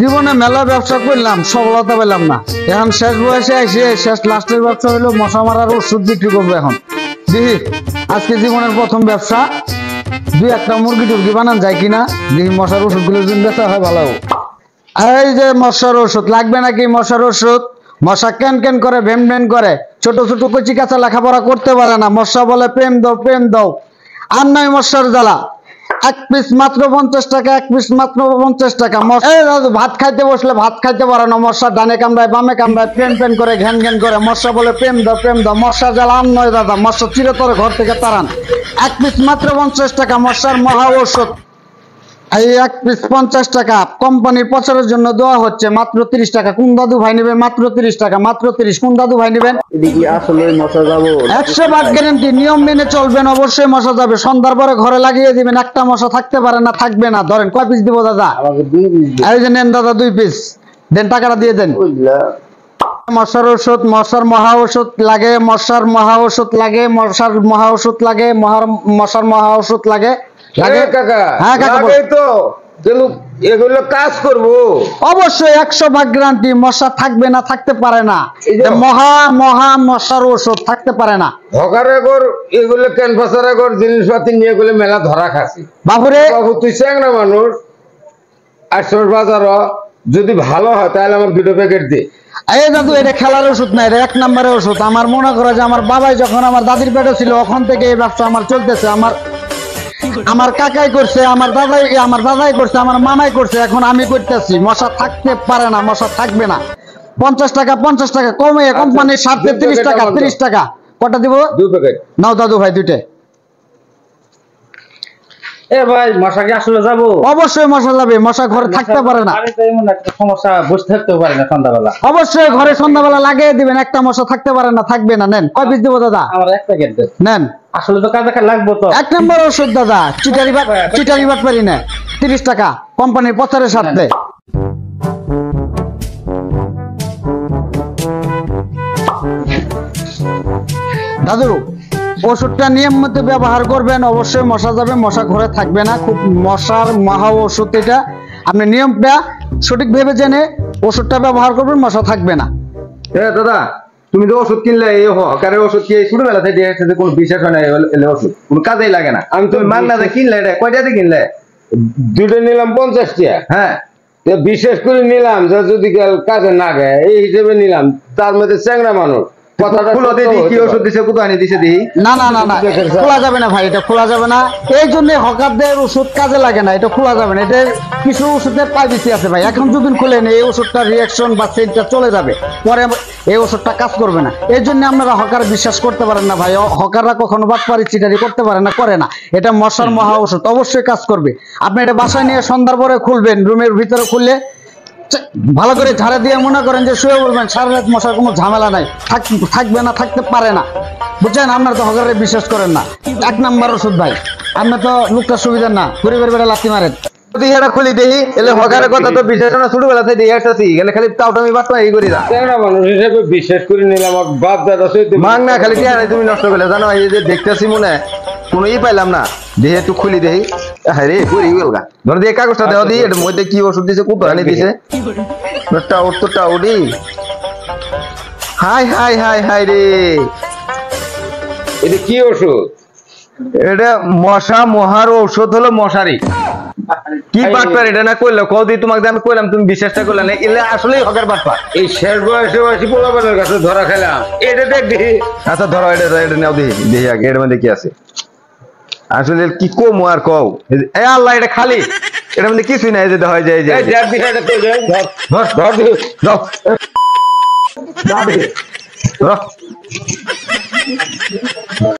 জীবনে মেলা ব্যবসা করলাম, সফলতা পেলাম না। এখন শেষ বয়সে এসে শেষ লাস্টের ব্যবসা হলো মশা মারার ওষুধ বিক্রি করবো। এখন দেখি আজকে জীবনের প্রথম ব্যবসা, দুই একটা মুরগি টুরগি বানান যায় কিনা, দেখি মশার ওষুধ গুলো যদি বেচা হয় ভালো। এই যে মশার ওষুধ লাগবে নাকি? মশার ওষুধ। মশা কেন কেন করে, ভেন ভেন করে, ছোট ছোট কচি কাঁচা লেখাপড়া করতে পারে না। মশা বলে প্রেম দাও প্রেম দাও, আর নয় মশার জ্বালা। এক পিস মাত্র 50 টাকা, এক পিস মাত্র 50 টাকা। ভাত খাইতে বসলে ভাত খাইতে পারে না, মশা ডানে কামড়ায় বামে কামড়ায়, প্রেম প্রেম করে, ঘ্যান ঘ্যান করে। মশা বলে প্রেম দাও প্রেম দাও, মশার জ্বালা আর নয় দাদা। মশা চিরতর ঘর থেকে তাড়ান। এক পিস মাত্র 50 টাকা, মশার মহা ঔষধ। এই এক পিস 50 টাকা কোম্পানির প্রচারের জন্য দেওয়া হচ্ছে, মাত্র 30 টাকা। কোন দাদু ভাই নেবেন? মাত্র 30 টাকা, মাত্র 30। কোন দাদু ভাই নেবেন? আসলে মশা যাবো 100% গ্যারান্টি, নিয়ম মেনে চলবেন, অবশ্যই মশা যাবে। সন্ধ্যার পরে ঘরে লাগিয়ে দিবেন, একটা মশা থাকতে পারে না, থাকবে না। ধরেন কয় পিস দিব দাদা? এই যে নেন দাদা 2 পিস দেন, টাকাটা দিয়ে দেন। মশার ওষুধ, মশার মহা ওষুধ লাগে, মশার মহা ওষুধ লাগে, মশার মহা ওষুধ লাগে, মশার মহা ওষুধ লাগে। হ্যাঁ কাকা তো এগুলো কাজ করবো অবশ্যই 100% গ্যারান্টি। মশা থাকবে না, থাকতে পারে না। মহা মহা মশার ওষুধ থাকতে পারে না। হকারেগর এগুলো ক্যানভাসারেগর জিনিসপাতি নিয়ে এগুলো মেলা ধরা খাসি। বাবুরে বাবু তুই চ্যাংরা মানুষ, 800 বাজার যদি ভালো হয় তাহলে আমার 2 প্যাকেট দে। এই দাদু এটা খেলার ওষুধ না, এটা 1 নম্বরের ওষুধ। আমার মনে করো যে আমার বাবাই যখন আমার দাদির পেটে ছিল, ওখান থেকে এই ব্যবসা আমার চলতেছে। আমার কাকাই করছে, আমার দাদাই করছে, আমার মামাই করছে, এখন আমি করতেছি। মশা থাকতে পারে না, মশা থাকবে না। 50 টাকা 50 টাকা কমে কোম্পানির স্বার্থে 30 টাকা 30 টাকা। কটা দিব? 2 প্যাকেট নাও দাদু ভাই 2টে। এ ভাই মশা কি আসলে যাবো? অবশ্যই মশা যাবে, মশা ঘরে থাকতে পারে না। এমন একটা সমস্যা, বসে থাকতেও পারে না সন্ধ্যাবেলা। অবশ্যই ঘরে সন্ধ্যাবেলা লাগিয়ে দিবেন, একটা মশা থাকতে পারে না, থাকবে না। নেন কয় পিস দিব দাদা? আমার 1 প্যাকেট দেন। নেন, আসলে তো কাজে লাগবো তো। 1 নম্বর ওষুধ দাদা, চিটারি বাট পারি না। 30 টাকা কোম্পানির প্রচারের সাথে। দাদু ওষুধটা নিয়ম মতো ব্যবহার করবেন, অবশ্যই মশা যাবে, মশা ঘরে থাকবে না। খুব মশার মহা ওষুধ এটা। আপনি নিয়মটা সঠিক ভেবে জেনে ওষুধটা ব্যবহার করবেন, মশা থাকবে না। দাদা তুমি তো ওষুধ কিনলে, এই হকারের ওষুধ কি ছোটবেলা থেকে দিয়ে আসছে, কোনো বিশেষ হয় না এলে ওষুধ কোনো কাজেই লাগে না। আমি তুমি মাগনাতে কিনলে, এটা কয়টাতে কিনলে? 2টা নিলাম 50 টাকা। হ্যাঁ বিশেষ করে নিলাম যে যদি কাজে না গায় এই হিসেবে নিলাম। তার মধ্যে চ্যাংরা মানুষ খোলা যাবে না ভাই, এটা খোলা যাবে না। এই জন্য হকারদের ওষুধ কাজে লাগে না, এটা খোলা যাবে না। এটা কিছু ওষুধের প্রাইভেসি আছে ভাই। এখন যদি খুলেন এই ওষুধটা রিয়াকশন বা সেন্টটা চলে যাবে, পরে এই ওষুধটা কাজ করবে না। এই জন্য আপনারা হকার বিশ্বাস করতে পারেন না ভাই। হকাররা কখনো বাটপারি চিটারি করতে পারে না, করে না। এটা মশার মহা ওষুধ, অবশ্যই কাজ করবে। আপনি এটা বাসায় নিয়ে সন্ধ্যার পরে খুলবেন, রুমের ভিতরে খুললে ভালো করে ঝাড়ে দিয়ে মনে করেন যে শুয়ে বলবেন, সারা রাত মশার কোনো ঝামেলা নাই, থাকবে না, থাকতে পারে না। বুঝছেন? আপনার তো হকারে বিশ্বাস করেন না। 1 নম্বর ওষুধ ভাই। আপনি তো লোকটা সুবিধা না, গরিবের বেড়ে লাথি মারেন। খুলি দেখি এলে হকারের কথা তো বিশ্বাস না, ছোটবেলা থেকে দিয়ে আসতেছি। গেলে খালি টাউটামি বাটপা এই করি না। মানুষ হিসেবে বিশ্বাস করে নিলাম, আমার বাপ দাদা মাং না খালি কি তুমি নষ্ট করলে জানো। এই যে দেখতেছি মনে কোনো পাইলাম না, দেখে একটু খুলি দেখি। হ্যাঁ রে করি গা, ধর দিয়ে কাগজটা দেওয়া দিই, এর মধ্যে কি ওষুধ দিছে, কত আনি দিছে। টাউডি হাই হাই হাই হাই রে, এটা কি ওষুধ? এটা মশা মহার ঔষধ হলো মশারি। কি বাটপার এটা না কইলো কদি তোমাকে আমি কইলাম, তুমি বিশ্বাসটা করলে না। এলে আসলেই হকার বাটপার। এই শেষ বয়সে পোলাপানের কাছে ধরা খেলাম। এটা দেখ দেখি। আচ্ছা ধরো এটা নাও দেখি দেখি আগে এর মধ্যে কি আছে। আসলে কি কম আর কও, এ আল্লাহ এটা খালি, এর মধ্যে কিছুই নাই। যে হয় যায় ধর